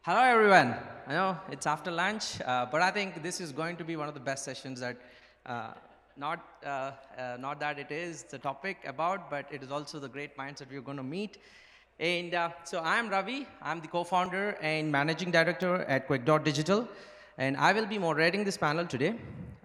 Hello, everyone. I know it's after lunch, but I think this is going to be one of the best sessions that, uh, not that it is the topic about, but it is also the great minds that we're going to meet. And so I'm Ravi. I'm the co-founder and managing director at Digital, and I will be moderating this panel today.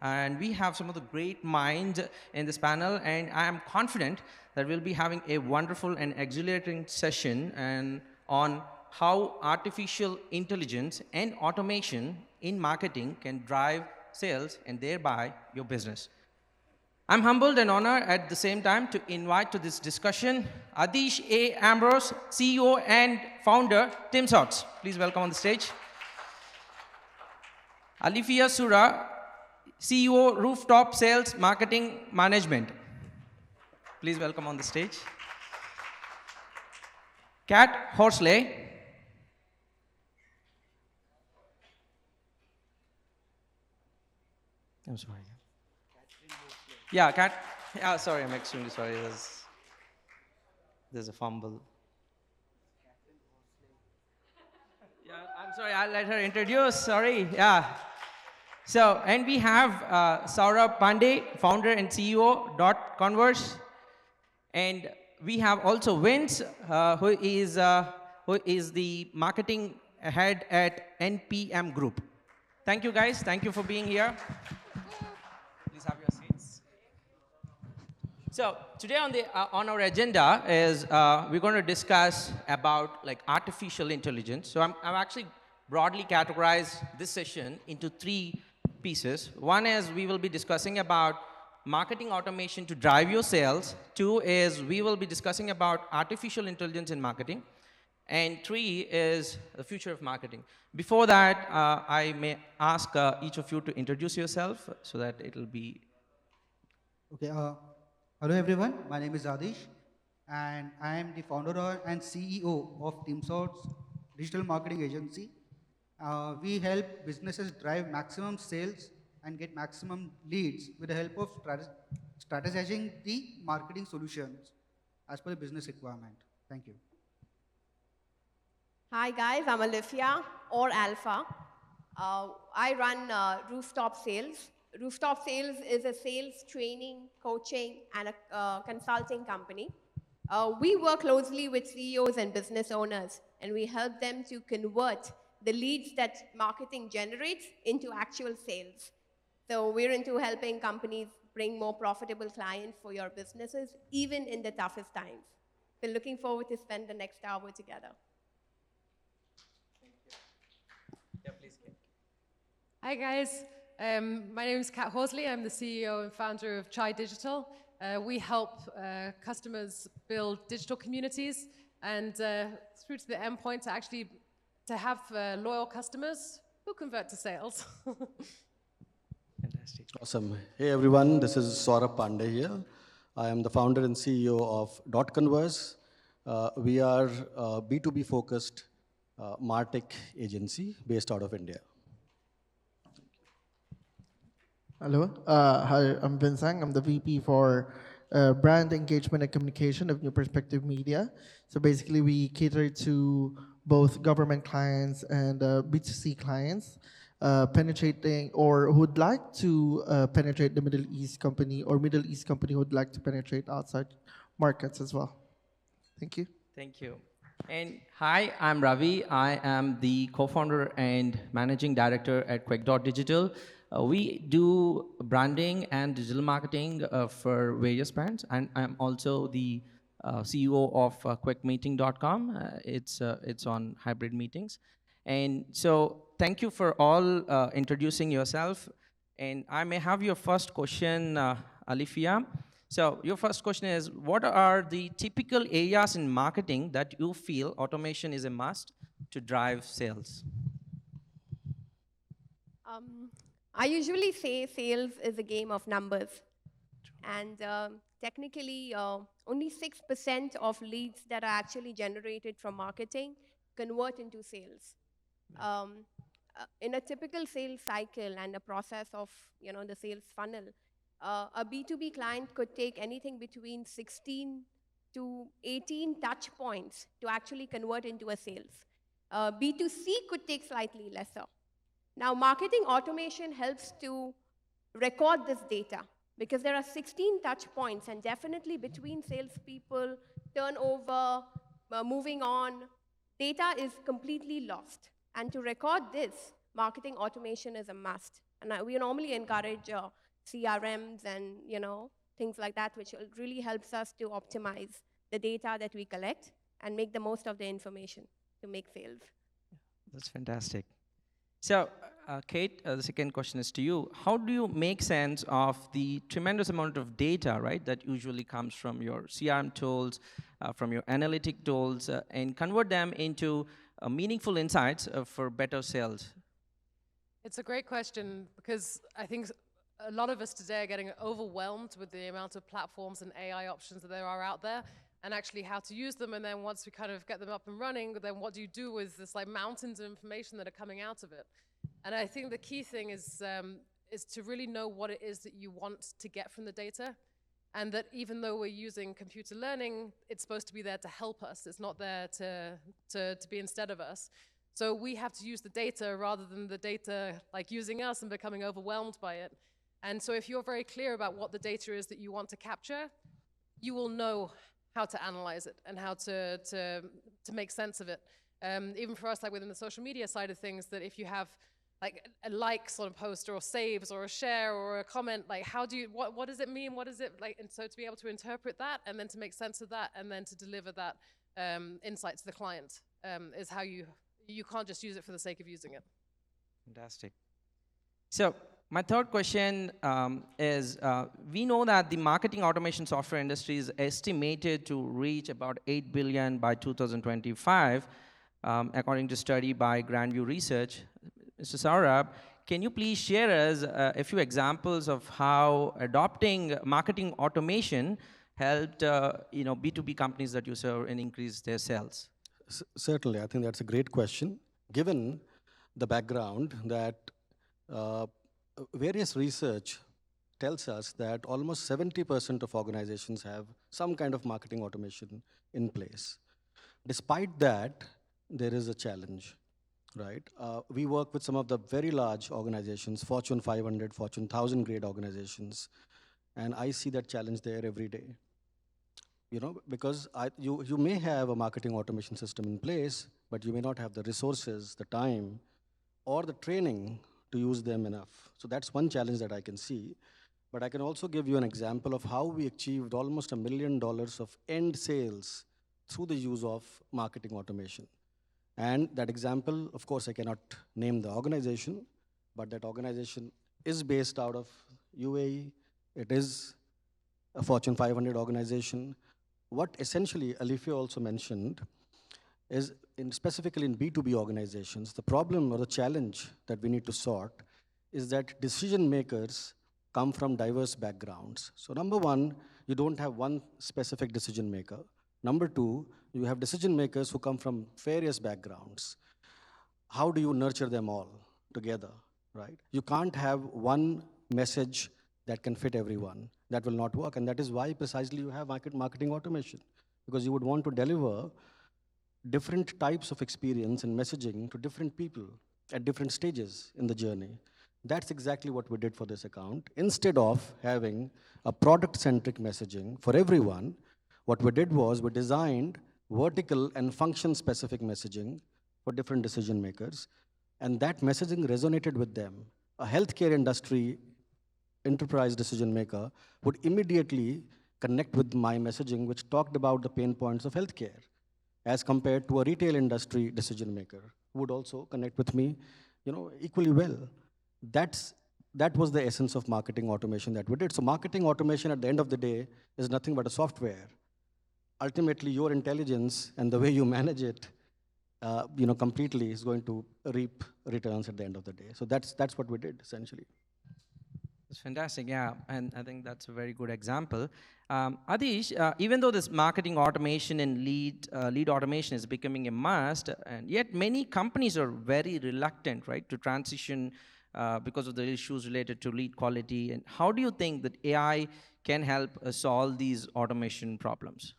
And we have some of the great minds in this panel, and I am confident that we'll be having a wonderful and exhilarating session and on how artificial intelligence and automation in marketing can drive sales and thereby your business. I'm humbled and honored at the same time to invite to this discussion Adish A. Ambrose, CEO and founder, Tim Sots. Please welcome on the stage. Alifia Sura, CEO, Rooftop Sales Marketing Management. Please welcome on the stage. Kat Horsley. I'm sorry. Yeah, Kat. Yeah, sorry, I'm extremely sorry. There's a fumble. Yeah, I'm sorry, I'll let her introduce. Sorry. Yeah. So, and we have Saurabh Pandey, founder and CEO, Converse. And we have also Vince, who is the marketing head at NPM Group. Thank you, guys. Thank you for being here. Please have your seats. So today on our agenda is we're going to discuss about like artificial intelligence. So I'm actually broadly categorized this session into three pieces. One is we will be discussing about marketing automation to drive your sales. Two is we will be discussing about artificial intelligence in marketing. And three is the future of marketing. Before that, I may ask each of you to introduce yourself so that it'll be. Okay, hello everyone. My name is Adish, and I am the founder and CEO of TeamSource Digital Marketing Agency. We help businesses drive maximum sales and get maximum leads with the help of strategizing the marketing solutions as per the business requirement. Thank you. Hi guys, I'm Alifia or Alpha. I run Rooftop Sales. Rooftop Sales is a sales training, coaching, and a consulting company. We work closely with CEOs and business owners, and we help them to convert the leads that marketing generates into actual sales. So we're into helping companies bring more profitable clients for your businesses, even in the toughest times. So looking forward to spend the next hour together. Yeah, please. Hi guys, my name is Kat Horsley. I'm the CEO and founder of Chai Digital. We help customers build digital communities and through to the endpoint to have loyal customers who convert to sales. Fantastic. Awesome. Hey everyone, this is Saurabh Pandey here. I am the founder and CEO of Converse. We are a B2B focused MarTech agency based out of India. Hello. Hi, I'm Vincent. I'm the VP for brand engagement and communication of New Perspective Media. So basically, we cater to both government clients and B2C clients, penetrating or who would like to penetrate the Middle East company or Middle East company who would like to penetrate outside markets as well. Thank you. Thank you. And hi, I'm Ravi. I am the co-founder and managing director at Digital. We do branding and digital marketing for various brands, and I'm also the CEO of quickmeeting.com. It's on hybrid meetings, and so thank you for all introducing yourself. And I may have your first question, Alifia. So your first question is, what are the typical areas in marketing that you feel automation is a must to drive sales? I usually say sales is a game of numbers. And technically, only 6% of leads that are actually generated from marketing convert into sales. In a typical sales cycle and a process of the sales funnel, a B2B client could take anything between 16 to 18 touch points to actually convert into a sales. B2C could take slightly lesser. Now, marketing automation helps to record this data because there are 16 touch points, and definitely between salespeople, turnover, moving on, data is completely lost. And to record this, marketing automation is a must. And we normally encourage CRMs and things like that, which really helps us to optimize the data that we collect and make the most of the information to make sales. That's fantastic. So, Kate, the second question is to you. How do you make sense of the tremendous amount of data, right, that usually comes from your CRM tools, from your analytic tools, and convert them into meaningful insights for better sales? It's a great question because I think a lot of us today are getting overwhelmed with the amount of platforms and AI options that there are out there, and actually how to use them. And then once we kind of get them up and running, then what do you do with this like mountains of information that are coming out of it? And I think the key thing is to really know what it is that you want to get from the data. And that even though we're using computer learning, it's supposed to be there to help us. It's not there to be instead of us. So we have to use the data rather than the data like using us and becoming overwhelmed by it. And so if you're very clear about what the data is that you want to capture, you will know how to analyze it and how to make sense of it. Even for us, like within the social media side of things, that if you have like a likes on a post or saves or a share or a comment, like what does it mean? What is it like? And so to be able to interpret that and then to make sense of that and then to deliver that insight to the client is how you can't just use it for the sake of using it. Fantastic. So my third question is, we know that the marketing automation software industry is estimated to reach about 8 billion by 2025, according to study by Grandview Research. Mr. Saurabh, can you please share us a few examples of how adopting marketing automation helped B2B companies that you serve and increase their sales? Certainly, I think that's a great question. Given the background that various research tells us that almost 70% of organizations have some kind of marketing automation in place. Despite that, there is a challenge, right? We work with some of the very large organizations, Fortune 500, Fortune 1000 grade organizations, and I see that challenge there every day. Because you may have a marketing automation system in place, but you may not have the resources, the time, or the training to use them enough. So that's one challenge that I can see. But I can also give you an example of how we achieved almost $1 million of end sales through the use of marketing automation. And that example, of course, I cannot name the organization, but that organization is based out of UAE. It is a Fortune 500 organization. What essentially Alifia also mentioned is specifically in B2B organizations, the problem or the challenge that we need to sort is that decision makers come from diverse backgrounds. So number one, you don't have one specific decision maker. Number two, you have decision makers who come from various backgrounds. How do you nurture them all together, right? You can't have one message that can fit everyone. That will not work, and that is why precisely you have marketing automation, because you would want to deliver different types of experience and messaging to different people at different stages in the journey. That's exactly what we did for this account. Instead of having a product-centric messaging for everyone, what we did was we designed vertical and function-specific messaging for different decision makers, and that messaging resonated with them. A healthcare industry enterprise decision maker would immediately connect with my messaging, which talked about the pain points of healthcare, as compared to a retail industry decision maker who would also connect with me, equally well. That was the essence of marketing automation that we did. So marketing automation at the end of the day is nothing but a software. Ultimately, your intelligence and the way you manage it, completely is going to reap returns at the end of the day. So that's what we did essentially. That's fantastic, yeah, and I think that's a very good example. Adish, even though this marketing automation and lead automation is becoming a must, and yet many companies are very reluctant, right, to transition because of the issues related to lead quality. And how do you think that AI can help solve these automation problems?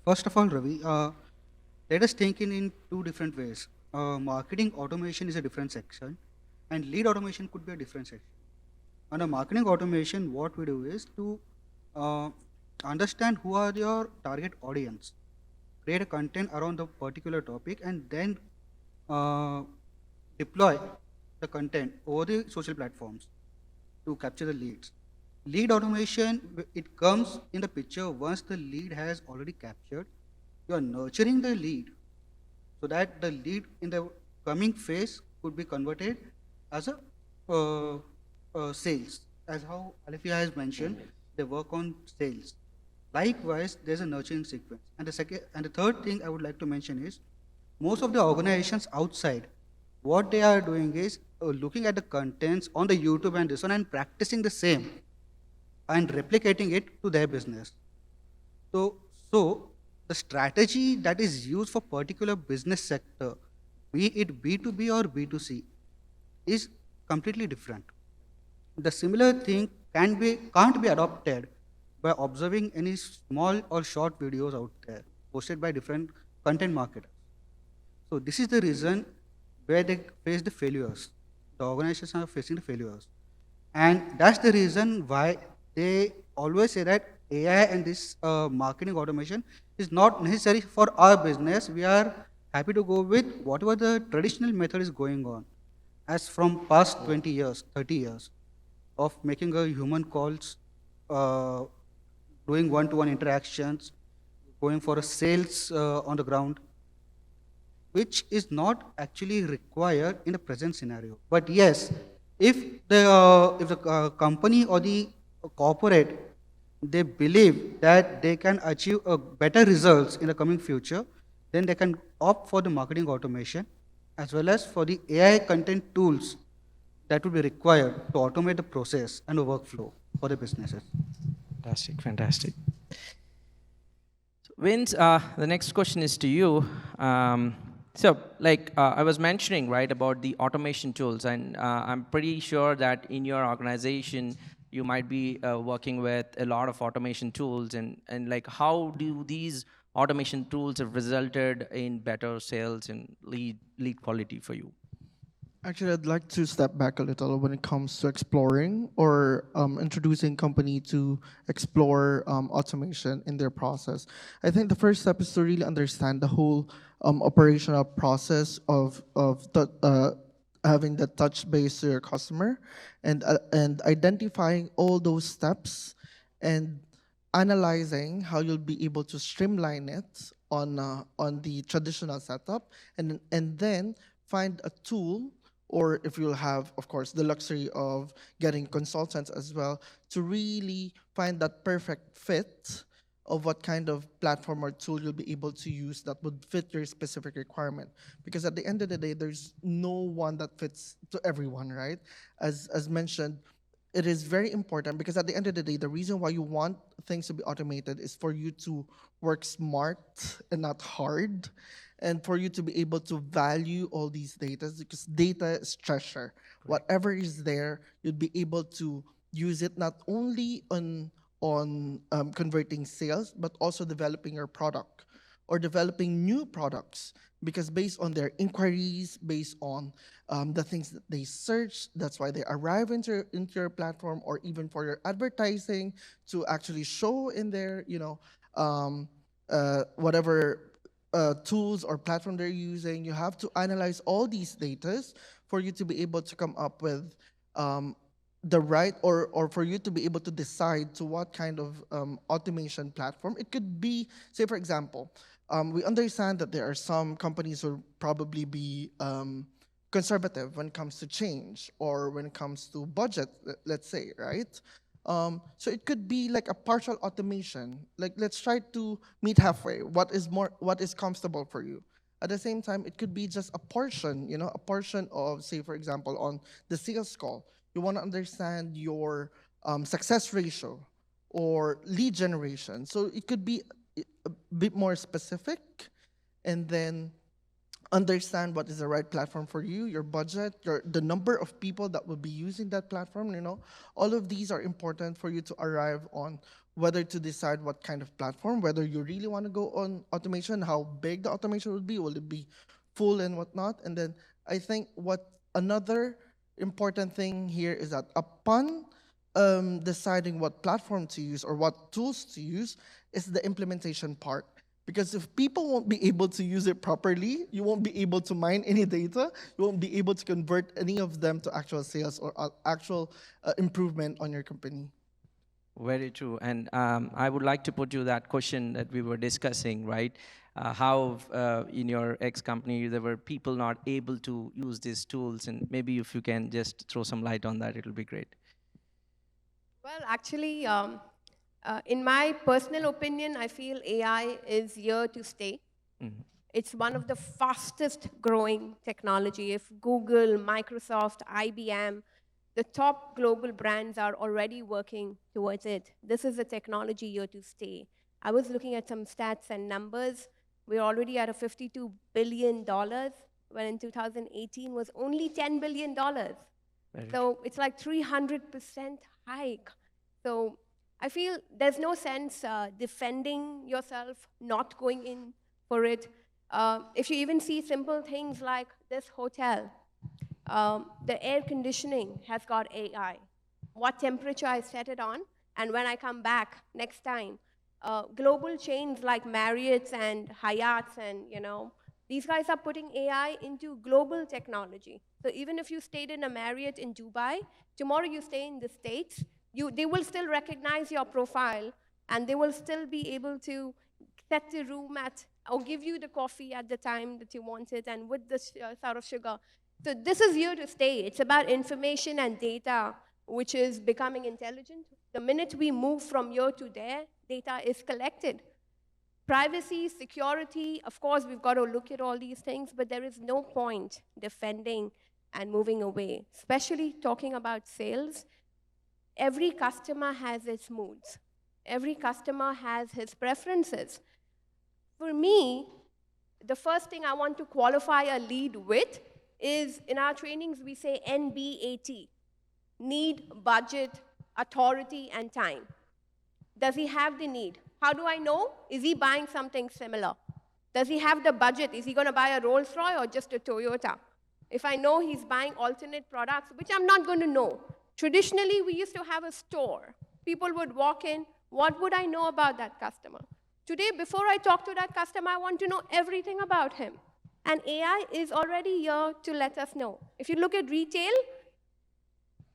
First of all, Ravi, let us think in two different ways. Marketing automation is a different section, and lead automation could be a different section. Under marketing automation, what we do is to uh, understand who are your target audience, create a content around the particular topic, and then uh, deploy the content over the social platforms to capture the leads. Lead automation, it comes in the picture once the lead has already captured. You are nurturing the lead so that the lead in the coming phase could be converted as a sales. As how Alifia has mentioned, they work on sales. Likewise, there's a nurturing sequence. And the third thing I would like to mention is most of the organizations outside, what they are doing is looking at the contents on the YouTube and this one and practicing the same and replicating it to their business. So the strategy that is used for particular business sector, be it B2B or B2C, is completely different. The similar thing can't be adopted by observing any small or short videos out there posted by different content marketers. So this is the reason where they face the failures. The organizations are facing the failures. And that's the reason why they always say that AI and this marketing automation is not necessary for our business. We are happy to go with whatever the traditional method is going on. As from past 20 years, 30 years of making a human calls, uh, doing one-to-one interactions, going for a sales on the ground, which is not actually required in the present scenario. But yes, if the company or the corporate, they believe that they can achieve better results in the coming future, then they can opt for the marketing automation as well as for the AI content tools that would be required to automate the process and the workflow for the businesses. Fantastic, fantastic. Vince, the next question is to you. I was mentioning, right, about the automation tools, and I'm pretty sure that in your organization, you might be working with a lot of automation tools, and like, how do these automation tools have resulted in better sales and lead quality for you? Actually, I'd like to step back a little when it comes to exploring or introducing company to explore automation in their process. I think the first step is to really understand the whole operational process of having the touch base to your customer, and identifying all those steps and analyzing how you'll be able to streamline it on the traditional setup, and then find a tool, or if you'll have, of course, the luxury of getting consultants as well, to really find that perfect fit of what kind of platform or tool you'll be able to use that would fit your specific requirement. Because at the end of the day, there's no one that fits to everyone, right? As mentioned, it is very important because at the end of the day, the reason why you want things to be automated is for you to work smart and not hard, and for you to be able to value all these data, because data is treasure. Whatever is there, you'd be able to use it not only on converting sales, but also developing your product or developing new products, because based on their inquiries, based on the things that they search, that's why they arrive into your platform, or even for your advertising to actually show in their, whatever tools or platform they're using. You have to analyze all these data for you to be able to come up with the right, or for you to be able to decide to what kind of automation platform. It could be, say for example, we understand that there are some companies who will probably be conservative when it comes to change or when it comes to budget, let's say, right? So it could be like a partial automation. Like, let's try to meet halfway. What is comfortable for you? At the same time, it could be just a portion, a portion of, say, for example, on the sales call. You want to understand your success ratio or lead generation. So it could be a bit more specific, and then understand what is the right platform for you, your budget, the number of people that will be using that platform. All of these are important for you to arrive on whether to decide what kind of platform, whether you really want to go on automation, how big the automation would be, will it be full and whatnot. And then I think what another important thing here is that upon deciding what platform to use or what tools to use is the implementation part. Because if people won't be able to use it properly, you won't be able to mine any data, you won't be able to convert any of them to actual sales or actual improvement on your company. Very true. And I would like to put you that question that we were discussing, right? How in your ex-company there were people not able to use these tools, and maybe if you can just throw some light on that, it'll be great. Well, actually, in my personal opinion, I feel AI is here to stay. It's one of the fastest growing technology. If Google, Microsoft, IBM, the top global brands are already working towards it. This is a technology here to stay. I was looking at some stats and numbers. We're already at a $52 billion, when in 2018 was only $10 billion. So it's like 300% hike. So I feel there's no sense defending yourself, not going in for it. If you even see simple things like this hotel, the air conditioning has got AI. What temperature I set it on, and when I come back next time. Global chains like Marriott's and Hyatt's and, these guys are putting AI into global technology. So even if you stayed in a Marriott in Dubai, tomorrow you stay in the States, they will still recognize your profile, and they will still be able to set the room or give you the coffee at the time that you want it, and with the sort of sugar. So this is here to stay. It's about information and data, which is becoming intelligent. The minute we move from here to there, data is collected. Privacy, security, of course, we've got to look at all these things, but there is no point defending and moving away, especially talking about sales. Every customer has its moods. Every customer has his preferences. For me, the first thing I want to qualify a lead with is, in our trainings, we say NBAT, need, budget, authority, and time. Does he have the need? How do I know? Is he buying something similar? Does he have the budget? Is he going to buy a Rolls-Royce or just a Toyota? If I know he's buying alternate products, which I'm not going to know. Traditionally, we used to have a store. People would walk in. What would I know about that customer? Today, before I talk to that customer, I want to know everything about him. And AI is already here to let us know. If you look at retail,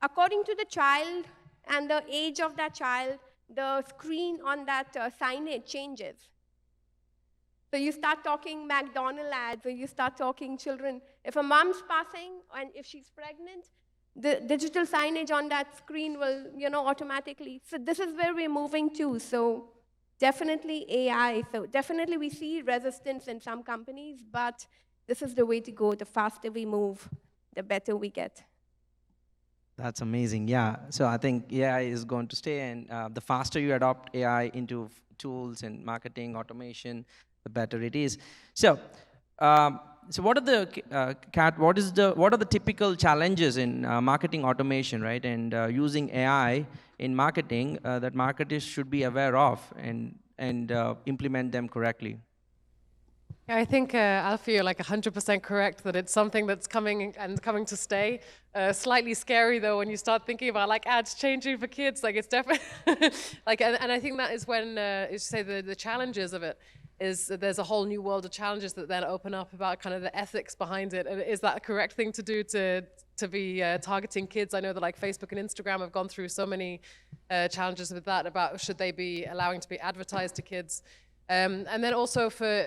according to the child and the age of that child, the screen on that signage changes. So you start talking McDonald's ads, or you start talking children. If a mom's passing and if she's pregnant, the digital signage on that screen will, automatically. So this is where we're moving to. So definitely AI. So definitely we see resistance in some companies, but this is the way to go. The faster we move, the better we get. That's amazing. Yeah. So I think AI is going to stay, and the faster you adopt AI into tools and marketing automation, the better it is. So, so what are the what are the typical challenges in marketing automation, right? And using AI in marketing that marketers should be aware of and implement them correctly. I think, Alfie, you're like 100% correct that it's something that's coming to stay. Slightly scary though when you start thinking about like ads changing for kids. Like it's definitely like, and I think that is when you say the challenges of it is that there's a whole new world of challenges that then open up about kind of the ethics behind it. And is that a correct thing to do to be targeting kids? I know that like Facebook and Instagram have gone through so many challenges with that about should they be allowing to be advertised to kids. And then also for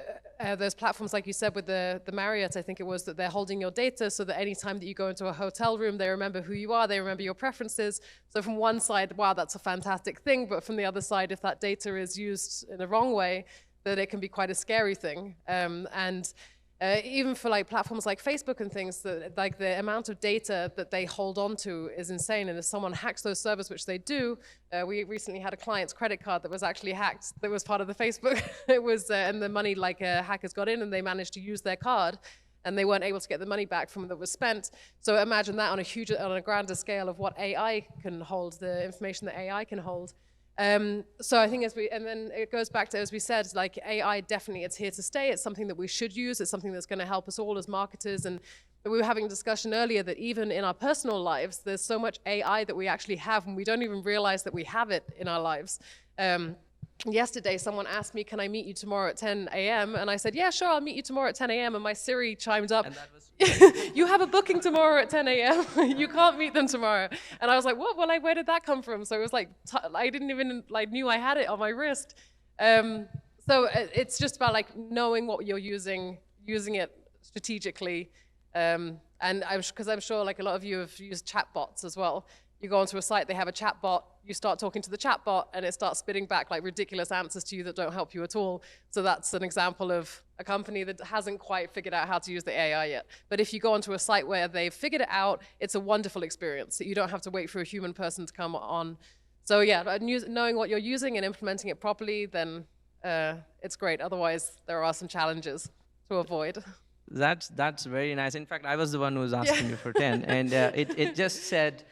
those platforms, like you said, with the Marriott, I think it was that they're holding your data so that any time that you go into a hotel room, they remember who you are, they remember your preferences. So from one side, wow, that's a fantastic thing. But from the other side, if that data is used in the wrong way, then it can be quite a scary thing. Even for like platforms like Facebook and things, like the amount of data that they hold on to is insane. And if someone hacks those servers, which they do, we recently had a client's credit card that was actually hacked, that was part of the Facebook. It was, and the money, like hackers got in and they managed to use their card and they weren't able to get the money back from that was spent. So imagine that on a grander scale of what AI can hold, the information that AI can hold. So I think and then it goes back to, as we said, like AI definitely, it's here to stay. It's something that we should use. It's something that's going to help us all as marketers. And we were having a discussion earlier that even in our personal lives, there's so much AI that we actually have, and we don't even realize that we have it in our lives. Yesterday, someone asked me, can I meet you tomorrow at 10 a.m.? And I said, yeah, sure, I'll meet you tomorrow at 10 a.m. And my Siri chimed up, And that was you have a booking tomorrow at 10 a.m. You can't meet them tomorrow. And I was like, what? Well, like, where did that come from? So it was like, I didn't even knew I had it on my wrist. So it's just about like knowing what you're using it strategically. And because I'm sure like a lot of you have used chatbots as well. You go onto a site, they have a chatbot, you start talking to the chatbot, and it starts spitting back like ridiculous answers to you that don't help you at all. So that's an example of a company that hasn't quite figured out how to use the AI yet. But if you go onto a site where they've figured it out, it's a wonderful experience. You don't have to wait for a human person to come on. So yeah, knowing what you're using and implementing it properly, then it's great. Otherwise, there are some challenges to avoid. That's very nice. In fact, I was the one who was asking you for 10, and it just said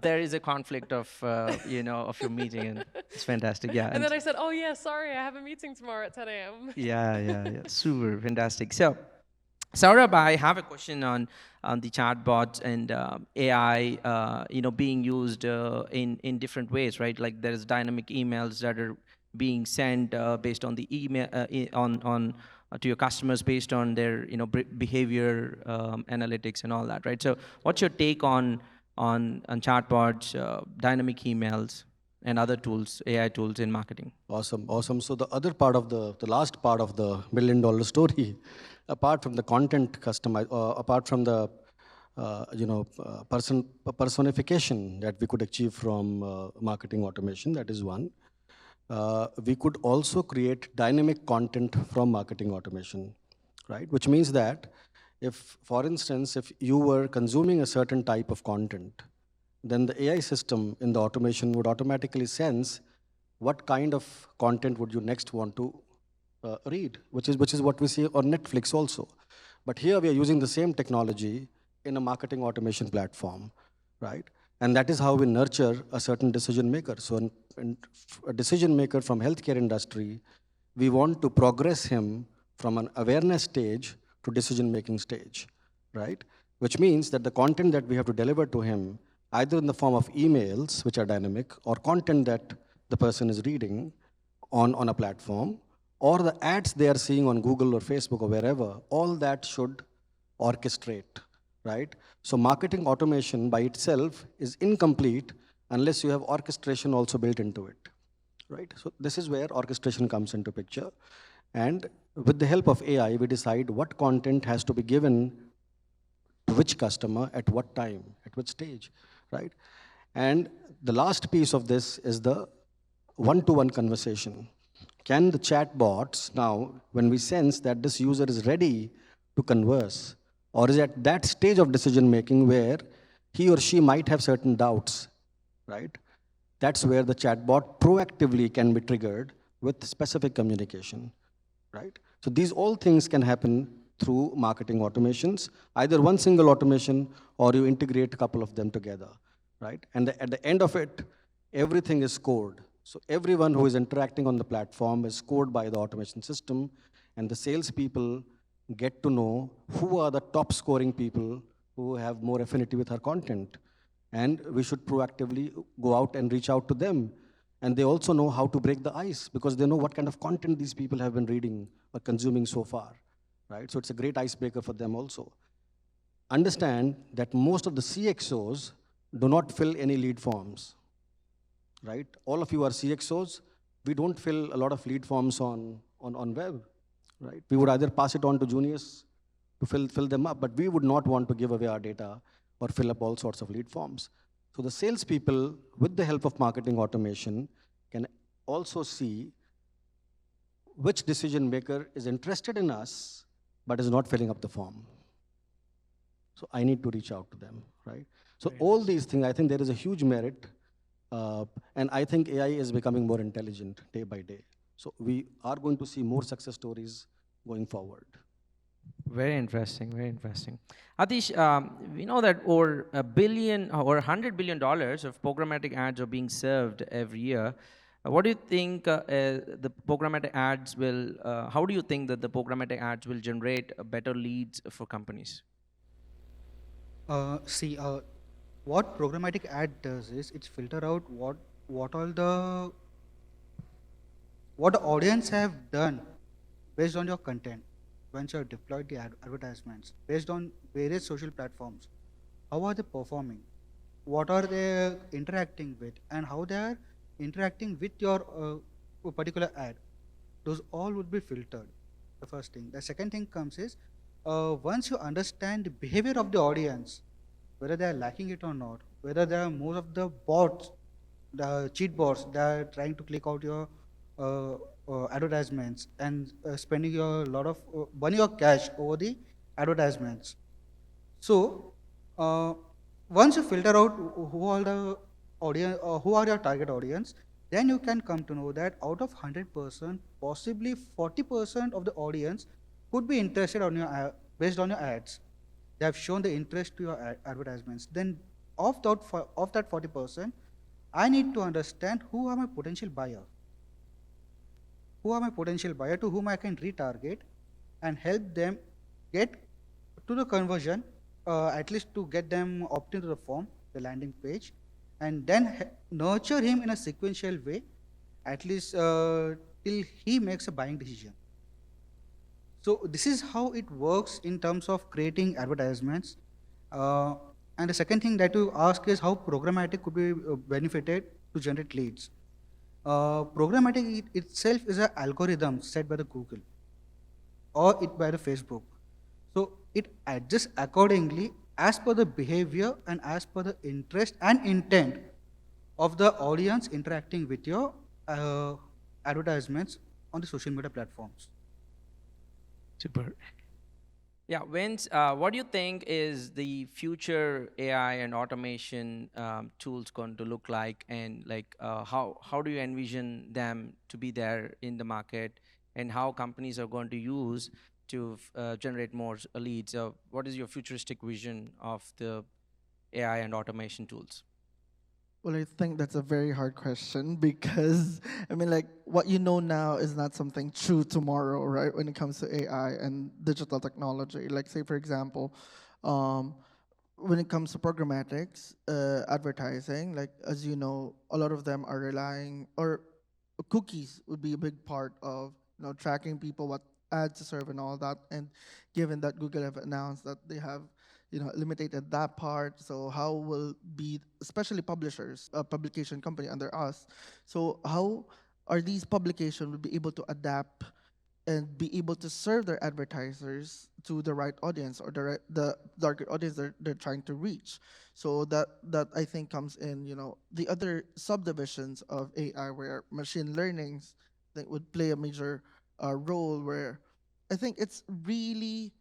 there is a conflict of of your meeting, and it's fantastic. Yeah. And then I said, oh yeah, sorry, I have a meeting tomorrow at 10 a.m. Yeah. Super fantastic. So, Saurabh, I have a question on the chatbots and AI, being used in different ways, right? Like there is dynamic emails that are being sent based on the email on to your customers based on their behavior analytics and all that, right? So, what's your take on chatbots, dynamic emails, and other tools, AI tools in marketing? Awesome. So the other part of the last part of the $1 million story, apart from the content apart from the personification that we could achieve from marketing automation, that is one. We could also create dynamic content from marketing automation, right? Which means that if, for instance, if you were consuming a certain type of content, then the AI system in the automation would automatically sense what kind of content would you next want to read, which is what we see on Netflix also. But here we are using the same technology in a marketing automation platform, right? And that is how we nurture a certain decision maker. So a decision maker from healthcare industry, we want to progress him from an awareness stage to decision-making stage, right? Which means that the content that we have to deliver to him, either in the form of emails, which are dynamic, or content that the person is reading on a platform, or the ads they are seeing on Google or Facebook or wherever, all that should orchestrate, right? So marketing automation by itself is incomplete unless you have orchestration also built into it, right? So this is where orchestration comes into picture. And with the help of AI, we decide what content has to be given to which customer at what time, at which stage, right? And the last piece of this is the one-to-one conversation. Can the chatbots now, when we sense that this user is ready to converse, or is at that stage of decision making where he or she might have certain doubts, right? That's where the chatbot proactively can be triggered with specific communication, right? So these all things can happen through marketing automations, either one single automation or you integrate a couple of them together, right? And at the end of it, everything is scored. So everyone who is interacting on the platform is scored by the automation system, and the salespeople get to know who are the top scoring people who have more affinity with our content. And we should proactively go out and reach out to them. And they also know how to break the ice because they know what kind of content these people have been reading or consuming so far, right? So it's a great icebreaker for them also. Understand that most of the CXOs do not fill any lead forms, right? All of you are CXOs. We don't fill a lot of lead forms on web, right? We would either pass it on to juniors to fill them up, but we would not want to give away our data or fill up all sorts of lead forms. So the salespeople, with the help of marketing automation, can also see which decision maker is interested in us, but is not filling up the form. So I need to reach out to them, right? So all these things, I think there is a huge merit, and I think AI is becoming more intelligent day by day. So we are going to see more success stories going forward. Very interesting, very interesting. Atish, we know that over $1 billion or $100 billion of programmatic ads are being served every year. What do you think the programmatic ads will, how do you think that the programmatic ads will generate better leads for companies? See, what programmatic ad does is it filter out what all the what the audience have done based on your content once you have deployed the advertisements based on various social platforms. How are they performing? What are they interacting with, and how they are interacting with your particular ad? Those all would be filtered. The first thing. The second thing comes is once you understand the behavior of the audience, whether they are lacking it or not, whether there are most of the bots, the cheat bots that are trying to click out your advertisements and spending your lot of money or cash over the advertisements. So, once you filter out who are the audience, who are your target audience, then you can come to know that out of 100%, possibly 40% of the audience could be interested on your based on your ads. They have shown the interest to your advertisements. Then, of that 40%, I need to understand who are my potential buyer. Who are my potential buyer to whom I can retarget and help them get to the conversion, at least to get them opt into the form, the landing page, and then nurture him in a sequential way, at least till he makes a buying decision. So this is how it works in terms of creating advertisements. Uh, and the second thing that you ask is how programmatic could be benefited to generate leads. Programmatic itself is an algorithm set by the Google or it by the Facebook. So it adjusts accordingly as per the behavior and as per the interest and intent of the audience interacting with your advertisements on the social media platforms. Super. Yeah, Vince, what do you think is the future AI and automation tools going to look like, and like how do you envision them to be there in the market, and how companies are going to use to generate more leads? What is your futuristic vision of the AI and automation tools? Well, I think that's a very hard question because I mean, like, what you know now is not something true tomorrow, right? When it comes to AI and digital technology, like, say, for example, um, when it comes to programmatics, advertising, like, as you know, a lot of them are relying, or cookies would be a big part of, tracking people, what ads to serve and all that. And given that Google have announced that they have, eliminated that part, so how will be, especially publishers, a publication company under us, so how are these publications will be able to adapt and be able to serve their advertisers to the right audience, or the target audience they're trying to reach. So that I think comes in, the other subdivisions of AI, where machine learnings that would play a major role, where I think it's really,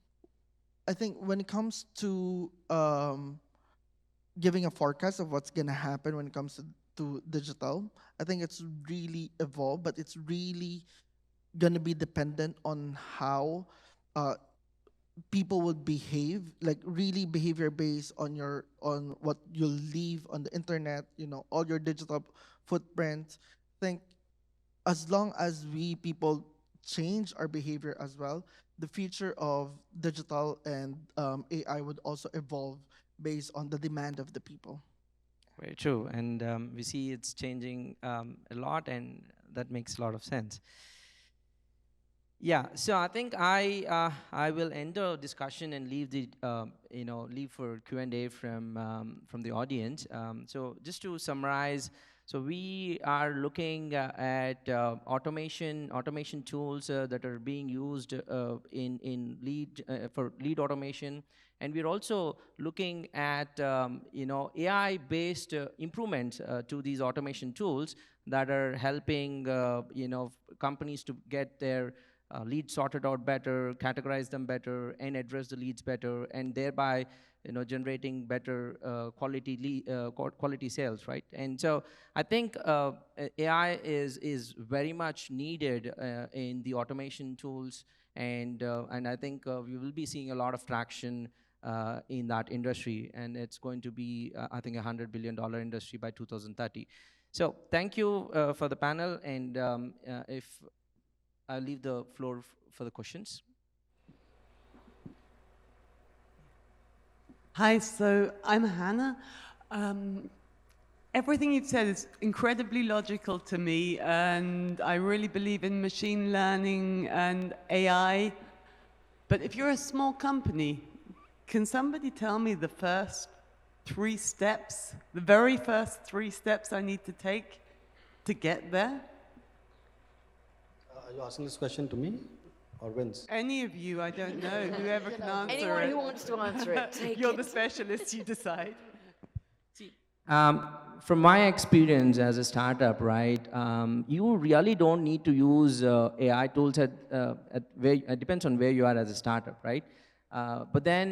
I think when it comes to giving a forecast of what's gonna happen when it comes to digital, I think it's really evolved, but it's really gonna be dependent on how uh, people would behave, like really behavior based on what you'll leave on the internet, all your digital footprint. Think as long as we people change our behavior as well, the future of digital and AI would also evolve based on the demand of the people. Very true, and we see it's changing a lot, and that makes a lot of sense. Yeah, so I think I will end the discussion and leave the leave for Q&A from the audience. So just to summarize, so we are looking at automation tools that are being used in lead for lead automation, and we're also looking at AI based improvements to these automation tools that are helping companies to get their leads sorted out better, categorize them better, and address the leads better, and thereby generating better quality sales, right? And so I think AI is very much needed in the automation tools, and I think we will be seeing a lot of traction in that industry, and it's going to be I think $100 billion industry by 2030. So thank you for the panel, and if I'll leave the floor for the questions. Hi, so I'm Hannah. Everything you've said is incredibly logical to me, and I really believe in machine learning and AI. But if you're a small company, can somebody tell me the first 3 steps, the very first 3 steps I need to take to get there? Are you asking this question to me or Vince? Any of you, I don't know, whoever can answer Anyone it. who wants to answer it, take You're it. the specialist, you decide. From my experience as a startup, right, you really don't need to use AI tools at where, it depends on where you are as a startup, right? But then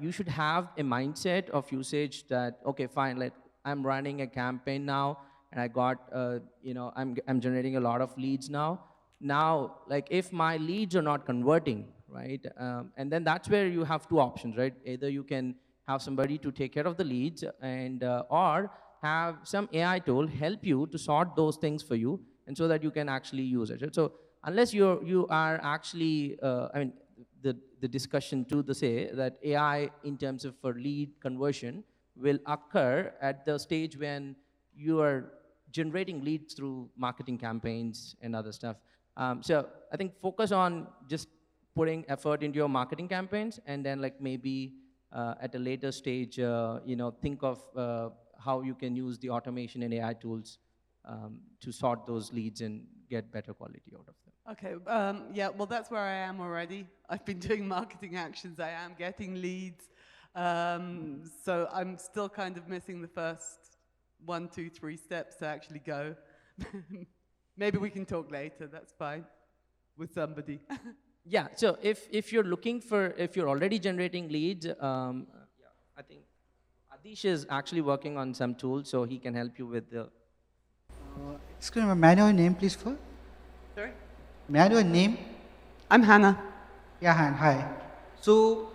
you should have a mindset of usage that, okay, fine, I'm running a campaign now, and I got, I'm generating a lot of leads now. Now, like if my leads are not converting, right, and then that's where you have 2 options, right? Either you can have somebody to take care of the leads, and or have some AI tool help you to sort those things for you, and so that you can actually use it. So unless you are actually, I mean, the discussion to the say that AI in terms of for lead conversion will occur at the stage when you are generating leads through marketing campaigns and other stuff. So I think focus on just putting effort into your marketing campaigns, and then like maybe at a later stage, think of how you can use the automation and AI tools to sort those leads and get better quality out of them. Okay, yeah, well, that's where I am already. I've been doing marketing actions. I am getting leads. So I'm still kind of missing the first 1, 2, 3 steps to actually go. Maybe we can talk later. That's fine with somebody. Yeah, so if you're looking for, if you're already generating leads, I think Adish is actually working on some tools, so he can help you with the. Excuse me, may I know your name, please, first? Sorry? May I know your name? I'm Hannah. Yeah, Han, hi. So,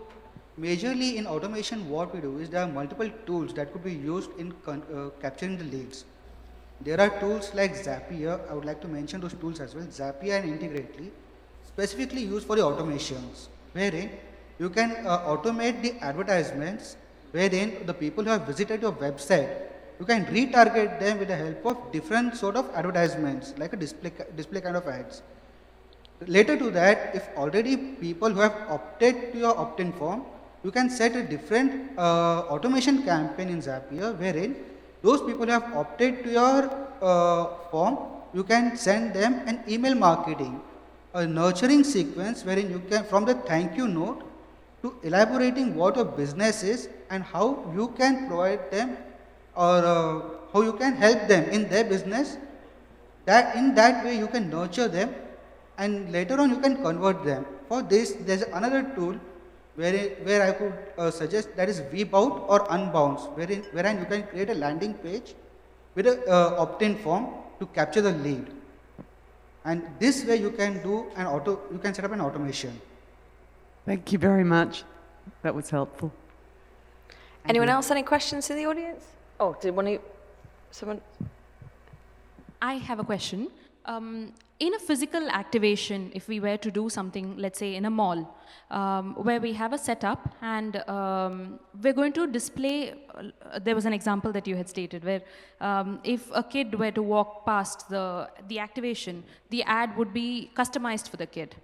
majorly in automation, what we do is there are multiple tools that could be used in capturing the leads. There are tools like Zapier. I would like to mention those tools as well. Zapier and Integrately, specifically used for the automations, wherein you can automate the advertisements, wherein the people who have visited your website, you can retarget them with the help of different sort of advertisements, like a display kind of ads. Later to that, if already people who have opted to your opt-in form, you can set a different automation campaign in Zapier, wherein those people who have opted to your form, you can send them an email marketing, a nurturing sequence wherein you can, from the thank you note to elaborating what your business is and how you can provide them, or how you can help them in their business. That in that way you can nurture them, and later on you can convert them. For this, there's another tool where I could suggest, that is Vbound or Unbounce, wherein you can create a landing page with a opt-in form to capture the lead. And this way you can set up an automation. Thank you very much. That was helpful. Anyone else? Any questions to the audience? Oh, did one of you? Someone? I have a question. In a physical activation, if we were to do something, let's say in a mall, where we have a setup and we're going to display, there was an example that you had stated where if a kid were to walk past the activation, the ad would be customized for the kid.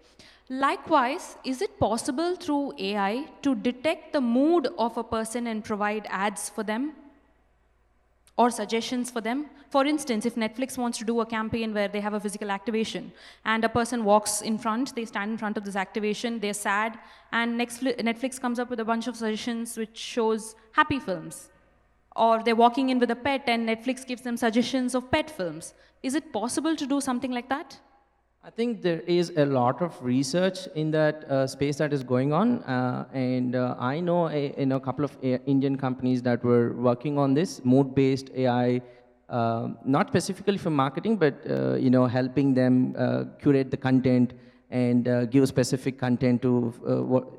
Likewise, is it possible through AI to detect the mood of a person and provide ads for them? Or suggestions for them? For instance, if Netflix wants to do a campaign where they have a physical activation and a person walks in front, they stand in front of this activation, they're sad, and Netflix comes up with a bunch of suggestions which shows happy films. Or they're walking in with a pet and Netflix gives them suggestions of pet films. Is it possible to do something like that? I think there is a lot of research in that space that is going on, and I know a couple of Indian companies that were working on this mood-based AI, not specifically for marketing, but helping them curate the content and give specific content to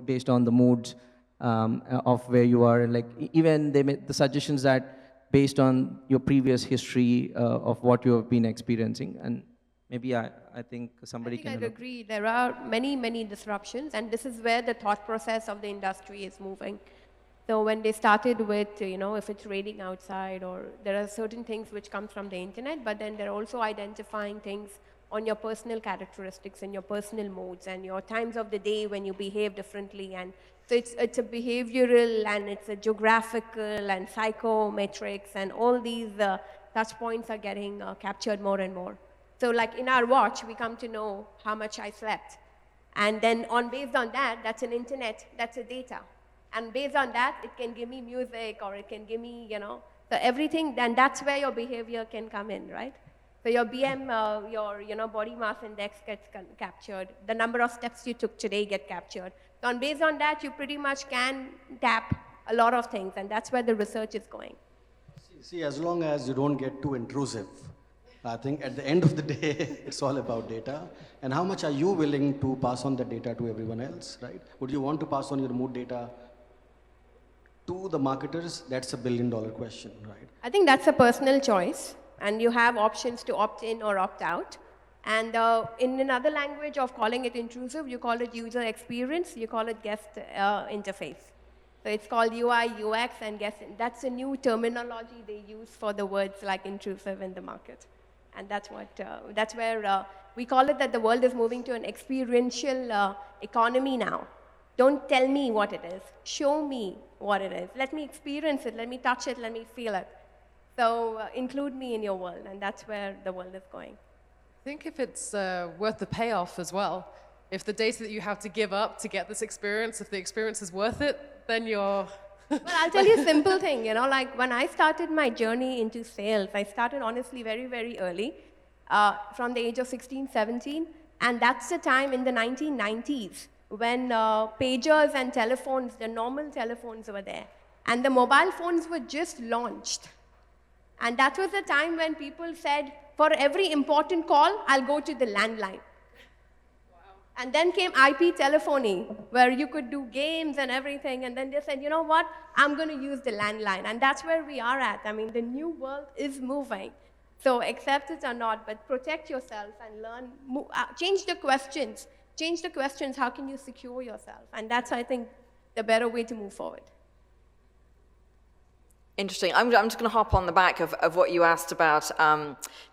based on the moods of where you are. Like even they made the suggestions that based on your previous history of what you have been experiencing. And maybe I think somebody I think can. I'd agree. There are many, many disruptions, and this is where the thought process of the industry is moving. So when they started with, if it's raining outside, or there are certain things which come from the internet, but then they're also identifying things on your personal characteristics and your personal modes and your times of the day when you behave differently. And so it's a behavioral, and it's a geographical and psychometrics, and all these touch points are getting captured more and more. So like in our watch, we come to know how much I slept. And then based on that, that's an internet, that's a data. And based on that, it can give me music, or it can give me, so everything, and that's where your behavior can come in, right? So your BM, your body mass index gets captured. The number of steps you took today get captured. So based on that, you pretty much can tap a lot of things, and that's where the research is going. See, as long as you don't get too intrusive, I think at the end of the day, it's all about data. And how much are you willing to pass on that data to everyone else, right? Would you want to pass on your mood data to the marketers? That's a billion-dollar question, right? I think that's a personal choice, and you have options to opt in or opt out. And in another language of calling it intrusive, you call it user experience, you call it guest interface. So it's called UI, UX, and guest. That's a new terminology they use for the words like intrusive in the market. And that's where we call it that the world is moving to an experiential economy now. Don't tell me what it is. Show me what it is. Let me experience it. Let me touch it. Let me feel it. So include me in your world, and that's where the world is going. I think if it's worth the payoff as well, if the data that you have to give up to get this experience, if the experience is worth it, then you're... Well, I'll tell you a simple thing, like when I started my journey into sales, I started honestly very, very early, from the age of 16, 17, and that's the time in the 1990s when pagers and telephones, the normal telephones were there, and the mobile phones were just launched. And that was the time when people said, for every important call, I'll go to the landline. And then came IP telephony, where you could do games and everything. And then they said, you know what? I'm going to use the landline. And that's where we are at. I mean, the new world is moving. So accept it or not, but protect yourself and learn. Change the questions. Change the questions. How can you secure yourself? And that's, I think, the better way to move forward. Interesting. I'm just going to hop on the back of what you asked about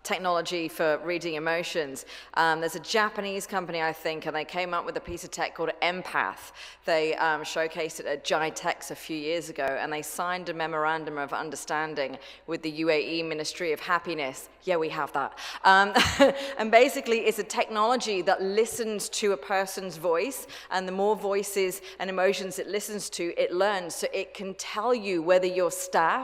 technology for reading emotions. There's a Japanese company, I think, and they came up with a piece of tech called Empath. They showcased it at GITEX a few years ago, and they signed a memorandum of understanding with the UAE Ministry of Happiness. Yeah, we have that. And basically, it's a technology that listens to a person's voice, and the more voices and emotions it listens to, it learns. So it can tell you whether your staff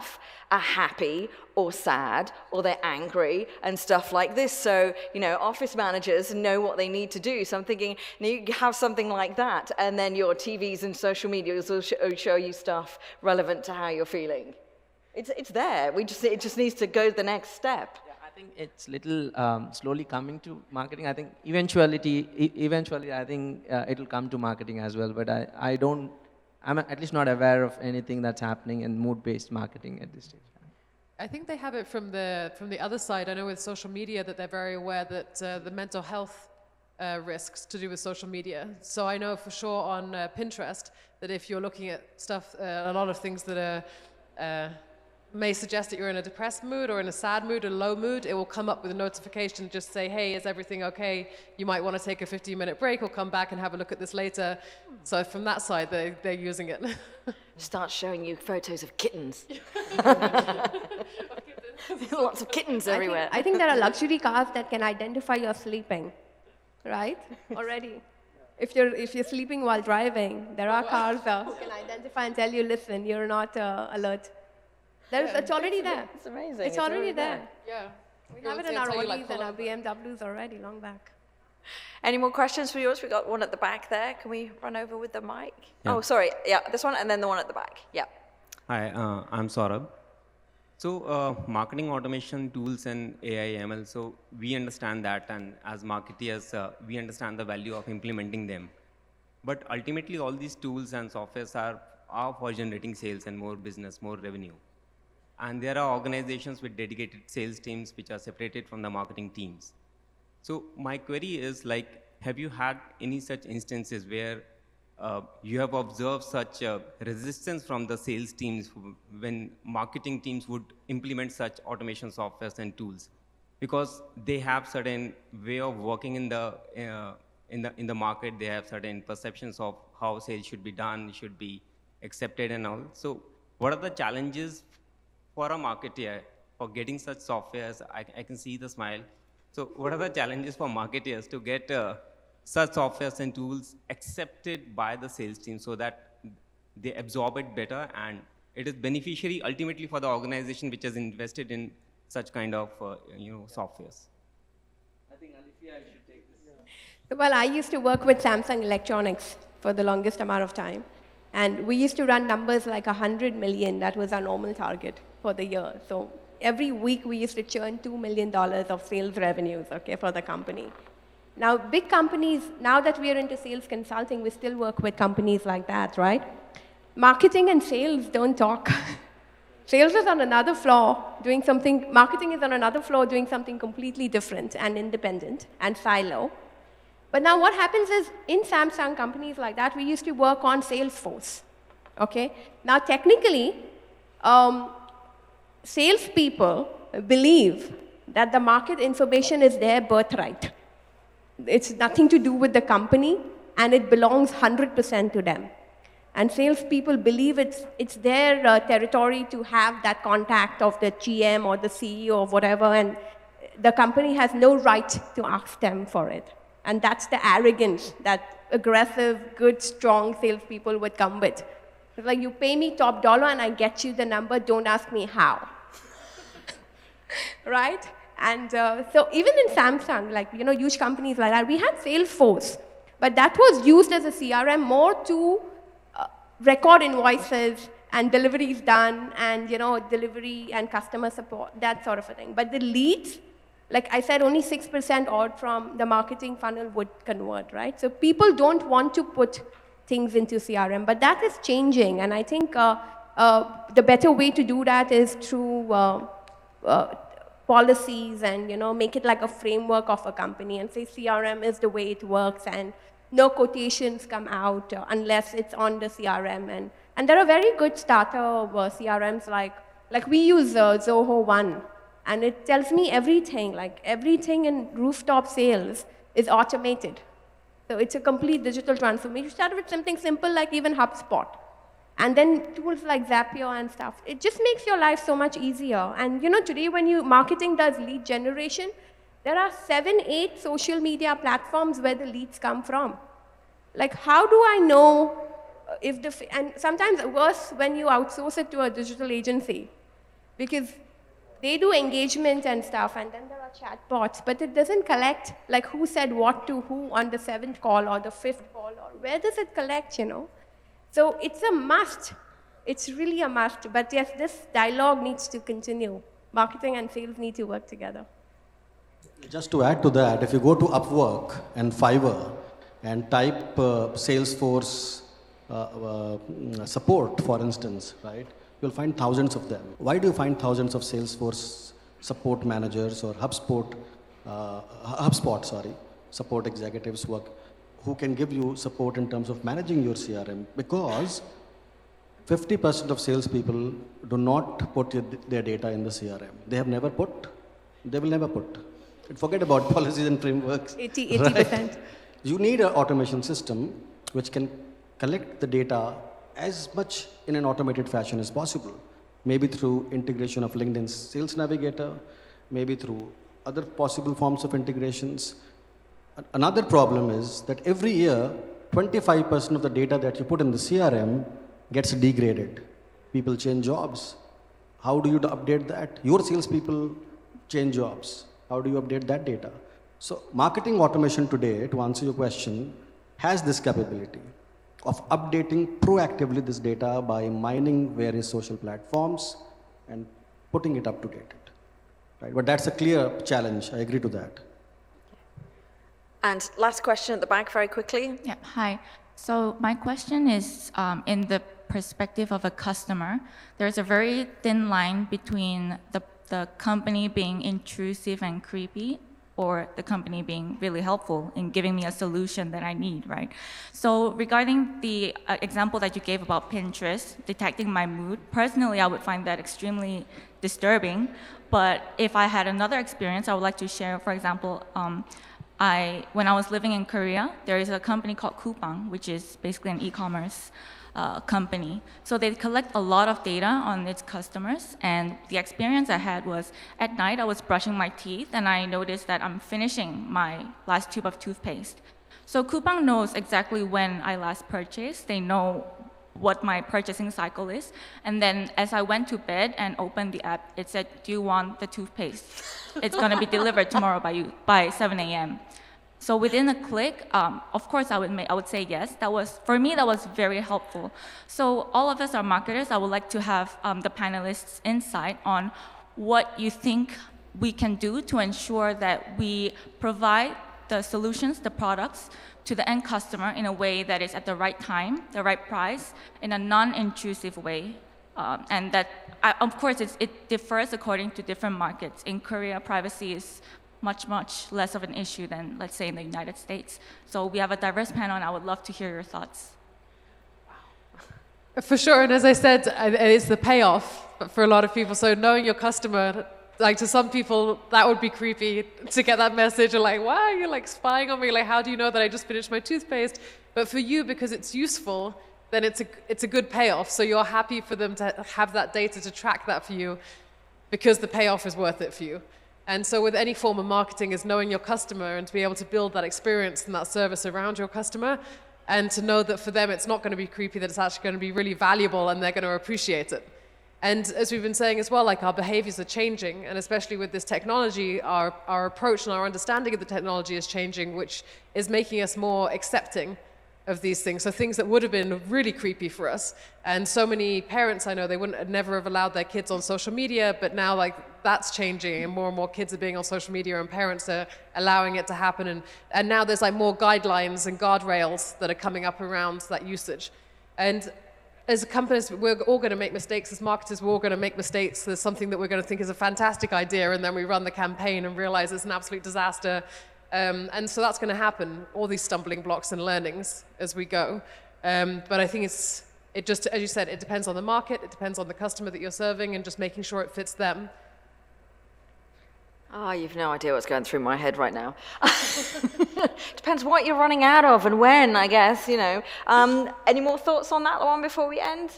are happy or sad, or they're angry and stuff like this. So, office managers know what they need to do. So I'm thinking, you have something like that, and then your TVs and social media will show you stuff relevant to how you're feeling. It's there. It just needs to go to the next step. Yeah, I think it's little slowly coming to marketing. I think eventually, I think it'll come to marketing as well. But I'm at least not aware of anything that's happening in mood-based marketing at this stage. I think they have it from the other side. I know with social media that they're very aware that the mental health risks to do with social media. So I know for sure on Pinterest that if you're looking at stuff, a lot of things that may suggest that you're in a depressed mood or in a sad mood or low mood, it will come up with a notification, just say, hey, is everything okay? You might want to take a 15-minute break or come back and have a look at this later. So from that side, they're using it. Start showing you photos of kittens. Lots of kittens everywhere. I think there are luxury cars that can identify you're sleeping, right? Already. If you're sleeping while driving, there are cars who can identify and tell you, listen, you're not alert. It's already there. It's amazing. It's already there. Yeah. We have it in our Audis and our BMWs already, long back. Any more questions for yours? We got one at the back there. Can we run over with the mic? Yeah. Oh, sorry. Yeah, this one and then the one at the back. Yeah. Hi, I'm Saurabh. So marketing automation tools and AI ML, so we understand that, and as marketeers, we understand the value of implementing them. But ultimately, all these tools and softwares are for generating sales and more business, more revenue. And there are organizations with dedicated sales teams which are separated from the marketing teams. So my query is like, have you had any such instances where you have observed such resistance from the sales teams when marketing teams would implement such automation softwares and tools? Because they have certain way of working in the market, they have certain perceptions of how sales should be done, should be accepted and all. So what are the challenges for a marketer for getting such softwares? I can see the smile. So what are the challenges for marketers to get such softwares and tools accepted by the sales team so that they absorb it better and it is beneficiary ultimately for the organization which has invested in such kind of softwares? I think Alifia should take this. Well, I used to work with Samsung Electronics for the longest amount of time. And we used to run numbers like 100 million. That was our normal target for the year. So every week we used to churn $2 million of sales revenues, okay, for the company. Now, big companies, now that we are into sales consulting, we still work with companies like that, right? Marketing and sales don't talk. Sales is on another floor doing something, marketing is on another floor doing something completely different and independent and silo. But now what happens is, in Samsung companies like that, we used to work on Salesforce, okay? Now technically, salespeople believe that the market information is their birthright. It's nothing to do with the company, and it belongs 100% to them. And salespeople believe it's their territory to have that contact of the GM or the CEO or whatever, and the company has no right to ask them for it. And that's the arrogance that aggressive, good, strong salespeople would come with. It's like, you pay me top dollar and I get you the number, don't ask me how. Right? And so even in Samsung, like, huge companies like that, we had Salesforce. But that was used as a CRM more to record invoices and deliveries done and, delivery and customer support, that sort of a thing. But the leads, like I said, only 6% odd from the marketing funnel would convert, right? So people don't want to put things into CRM, but that is changing. And I think the better way to do that is through policies and, make it like a framework of a company and say CRM is the way it works and no quotations come out unless it's on the CRM. And there are very good starter CRMs like we use Zoho One. And it tells me everything, like everything in rooftop sales is automated. So it's a complete digital transformation. You start with something simple like even HubSpot. And then tools like Zapier and stuff. It just makes your life so much easier. And today when marketing does lead generation, there are 7, 8 social media platforms where the leads come from. Like, how do I know if and sometimes worse when you outsource it to a digital agency, because they do engagement and stuff, and then there are chatbots, but it doesn't collect, like, who said what to who on the 7th call or the 5th call, or where does it collect, So it's a must. It's really a must. But yes, this dialogue needs to continue. Marketing and sales need to work together. Just to add to that, if you go to Upwork and Fiverr and type Salesforce support, for instance, right? You'll find thousands of them. Why do you find thousands of Salesforce support managers or HubSpot support executives who can give you support in terms of managing your CRM? Because 50% of salespeople do not put their data in the CRM. They have never put, they will never put. Forget about policies and frameworks. 80%. Right? You need an automation system which can collect the data as much in an automated fashion as possible. Maybe through integration of LinkedIn's Sales Navigator, maybe through other possible forms of integrations. Another problem is that every year, 25% of the data that you put in the CRM gets degraded. People change jobs. How do you update that? Your salespeople change jobs. How do you update that data? So marketing automation today, to answer your question, has this capability of updating proactively this data by mining various social platforms and putting it up to date. Right? But that's a clear challenge. I agree to that. And last question at the back, very quickly. Yeah, hi. So my question is, in the perspective of a customer, there's a very thin line between the company being intrusive and creepy or the company being really helpful in giving me a solution that I need, right? So regarding the example that you gave about Pinterest detecting my mood, personally, I would find that extremely disturbing. But if I had another experience, I would like to share, for example, when I was living in Korea, there is a company called Coupang, which is basically an e-commerce company. So they collect a lot of data on its customers, and the experience I had was at night I was brushing my teeth and I noticed that I'm finishing my last tube of toothpaste. So Coupang knows exactly when I last purchased. They know what my purchasing cycle is. And then as I went to bed and opened the app, it said, "Do you want the toothpaste? It's gonna be delivered tomorrow by 7 a.m. So within a click, of course I would say yes. For me, that was very helpful. So all of us are marketers. I would like to have the panelists' insight on what you think we can do to ensure that we provide the solutions, the products, to the end customer in a way that is at the right time, the right price, in a non-intrusive way. And that, of course, it differs according to different markets. In Korea, privacy is much, much less of an issue than, let's say, in the United States. So we have a diverse panel, and I would love to hear your thoughts. For sure, and as I said, it's the payoff for a lot of people. So knowing your customer, like to some people, that would be creepy to get that message, or like, wow, you're like spying on me. Like, how do you know that I just finished my toothpaste? But for you, because it's useful, then it's a good payoff. So you're happy for them to have that data to track that for you, because the payoff is worth it for you. And so with any form of marketing is knowing your customer and to be able to build that experience and that service around your customer, and to know that for them it's not going to be creepy, that it's actually going to be really valuable and they're going to appreciate it. And as we've been saying as well, like our behaviors are changing, and especially with this technology, our approach and our understanding of the technology is changing, which is making us more accepting of these things. So things that would have been really creepy for us. And so many parents I know, they wouldn't never have allowed their kids on social media, but now like that's changing and more kids are being on social media and parents are allowing it to happen. And now there's like more guidelines and guardrails that are coming up around that usage. And as companies, we're all going to make mistakes. As marketers, we're all going to make mistakes. There's something that we're going to think is a fantastic idea, and then we run the campaign and realize it's an absolute disaster. And so that's going to happen, all these stumbling blocks and learnings as we go. But I think it just, as you said, it depends on the market, it depends on the customer that you're serving, and just making sure it fits them. Oh, you've no idea what's going through my head right now. Depends what you're running out of and when, I guess, you know. Any more thoughts on that one before we end?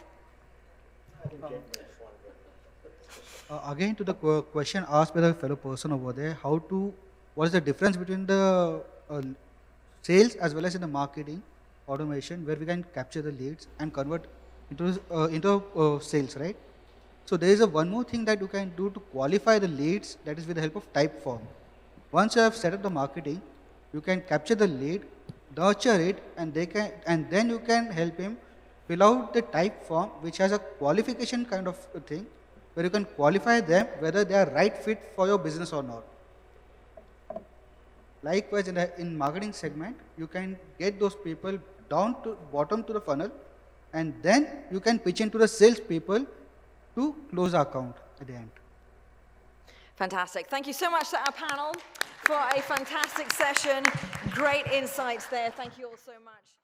Again, to the question asked by the fellow person over there, what is the difference between the sales as well as in the marketing automation, where we can capture the leads and convert into sales, right? So there is one more thing that you can do to qualify the leads, that is with the help of type form. Once you have set up the marketing, you can capture the lead, nurture it, and then you can help him fill out the type form, which has a qualification kind of a thing, where you can qualify them whether they are right fit for your business or not. Likewise, in marketing segment, you can get those people down to bottom to the funnel, and then you can pitch into the sales people to close the account at the end. Fantastic. Thank you so much to our panel for a fantastic session. Great insights there. Thank you all so much.